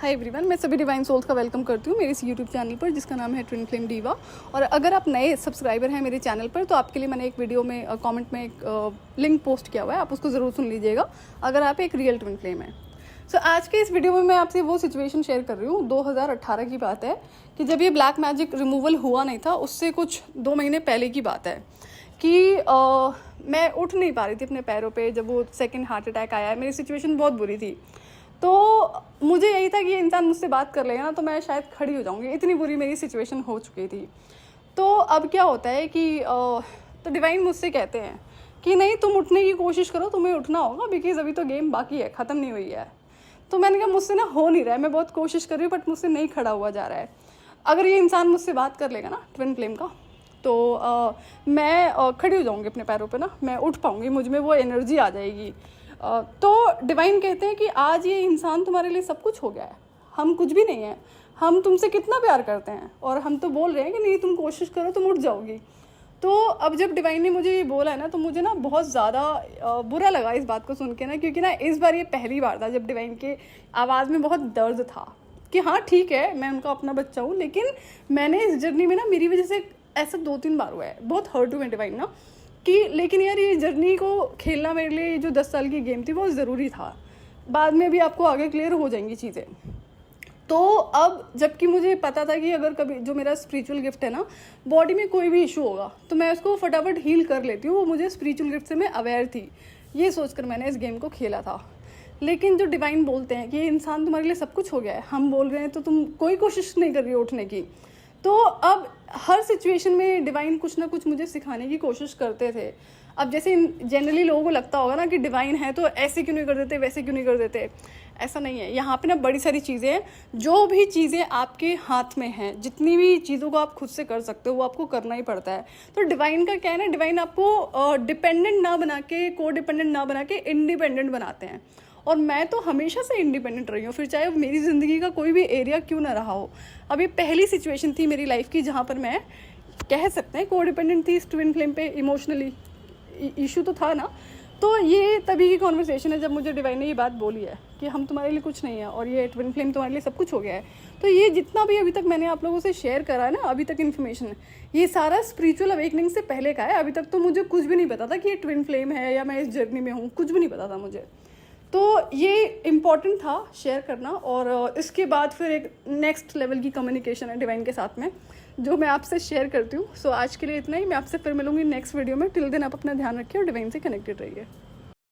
Hi everyone, मैं सभी divine souls का वेलकम करती हूँ मेरे इस यूट्यूब चैनल पर जिसका नाम है ट्विन फ्लेम डीवा। और अगर आप नए सब्सक्राइबर हैं मेरे चैनल पर तो आपके लिए मैंने एक वीडियो में कमेंट में एक लिंक पोस्ट किया हुआ है, आप उसको ज़रूर सुन लीजिएगा अगर आप एक रियल ट्विन फ्लेम है। सो आज के इस वीडियो में मैं आपसे वो सिचुएशन शेयर कर रही हूँ। 2018 की बात है कि जब ये ब्लैक मैजिक रिमूवल हुआ नहीं था, उससे कुछ 2 महीने पहले की बात है कि मैं उठ नहीं पा रही थी अपने पैरों पे। जब वो सेकंड हार्ट अटैक आया, मेरी सिचुएशन बहुत बुरी थी। तो मुझे यही था कि ये इंसान मुझसे बात कर लेगा ना तो मैं शायद खड़ी हो जाऊंगी, इतनी बुरी मेरी सिचुएशन हो चुकी थी। तो अब क्या होता है कि तो डिवाइन मुझसे कहते हैं कि नहीं, तुम उठने की कोशिश करो, तुम्हें उठना होगा बिकॉज अभी तो गेम बाकी है, ख़त्म नहीं हुई है। तो मैंने कहा मुझसे ना हो नहीं रहा है, मैं बहुत कोशिश कर रही हूँ बट मुझसे नहीं खड़ा हुआ जा रहा है। अगर ये इंसान मुझसे बात कर लेगा ना ट्विन फ्लेम का तो मैं खड़ी हो जाऊँगी अपने पैरों पे ना, मैं उठ पाऊँगी, मुझ में वो एनर्जी आ जाएगी। तो डिवाइन कहते हैं कि आज ये इंसान तुम्हारे लिए सब कुछ हो गया है, हम कुछ भी नहीं है, हम तुमसे कितना प्यार करते हैं और हम तो बोल रहे हैं कि नहीं तुम कोशिश करो तुम उठ जाओगी। तो अब जब डिवाइन ने मुझे ये बोला है ना तो मुझे ना बहुत ज़्यादा बुरा लगा इस बात को सुन के ना, क्योंकि ना इस बार ये पहली बार था जब डिवाइन के आवाज़ में बहुत दर्द था कि हाँ ठीक है मैं उनका अपना बच्चा हूँ, लेकिन मैंने इस जर्नी में ना मेरी वजह से ऐसा 2-3 बार हुआ है, बहुत हर्ट हुए डिवाइन ना कि लेकिन यार ये जर्नी को खेलना मेरे लिए जो 10 साल की गेम थी बहुत ज़रूरी था। बाद में भी आपको आगे क्लियर हो जाएंगी चीज़ें। तो अब जबकि मुझे पता था कि अगर कभी जो मेरा स्पिरिचुअल गिफ्ट है ना, बॉडी में कोई भी इशू होगा तो मैं उसको फटाफट हील कर लेती हूँ, वो मुझे स्पिरिचुअल गिफ्ट से मैं अवेयर थी, ये सोचकर मैंने इस गेम को खेला था। लेकिन जो डिवाइन बोलते हैं कि ये इंसान तुम्हारे लिए सब कुछ हो गया है, हम बोल रहे हैं तो तुम कोई कोशिश नहीं कर रही हो उठने की। तो अब हर सिचुएशन में डिवाइन कुछ ना कुछ मुझे सिखाने की कोशिश करते थे। अब जैसे जनरली लोगों को लगता होगा ना कि डिवाइन है तो ऐसे क्यों नहीं कर देते, वैसे क्यों नहीं कर देते, ऐसा नहीं है। यहाँ पे ना बड़ी सारी चीज़ें हैं, जो भी चीज़ें आपके हाथ में हैं, जितनी भी चीज़ों को आप खुद से कर सकते हो वो आपको करना ही पड़ता है। तो डिवाइन का क्या है ना, डिवाइन आपको डिपेंडेंट ना बना के, को डिपेंडेंट ना बना के इंडिपेंडेंट बनाते हैं। और मैं तो हमेशा से इंडिपेंडेंट रही हूँ, फिर चाहे मेरी ज़िंदगी का कोई भी एरिया क्यों ना रहा हो। अब ये पहली सिचुएशन थी मेरी लाइफ की जहाँ पर मैं कह सकते हैं को डिपेंडेंट थी इस ट्विन फ्लेम पे। इमोशनली इशू तो था ना, तो ये तभी की कॉन्वर्सेशन है जब मुझे डिवाइन ने ये बात बोली है कि हम तुम्हारे लिए कुछ नहीं है और ये ट्विन फ्लेम तुम्हारे लिए सब कुछ हो गया है। तो ये जितना भी अभी तक मैंने आप लोगों से शेयर करा है ना अभी तक इन्फॉर्मेशन, ये सारा स्पिरिचुअल अवेकनिंग से पहले का है। अभी तक तो मुझे कुछ भी नहीं पता था कि ये ट्विन फ्लेम है या मैं इस जर्नी में हूँ, कुछ भी नहीं पता था मुझे। तो ये इम्पॉर्टेंट था शेयर करना। और इसके बाद फिर एक नेक्स्ट लेवल की कम्युनिकेशन है डिवाइन के साथ में जो मैं आपसे शेयर करती हूँ। सो आज के लिए इतना ही, मैं आपसे फिर मिलूंगी नेक्स्ट वीडियो में। टिल देन आप अपना ध्यान रखिए और डिवाइन से कनेक्टेड रहिए।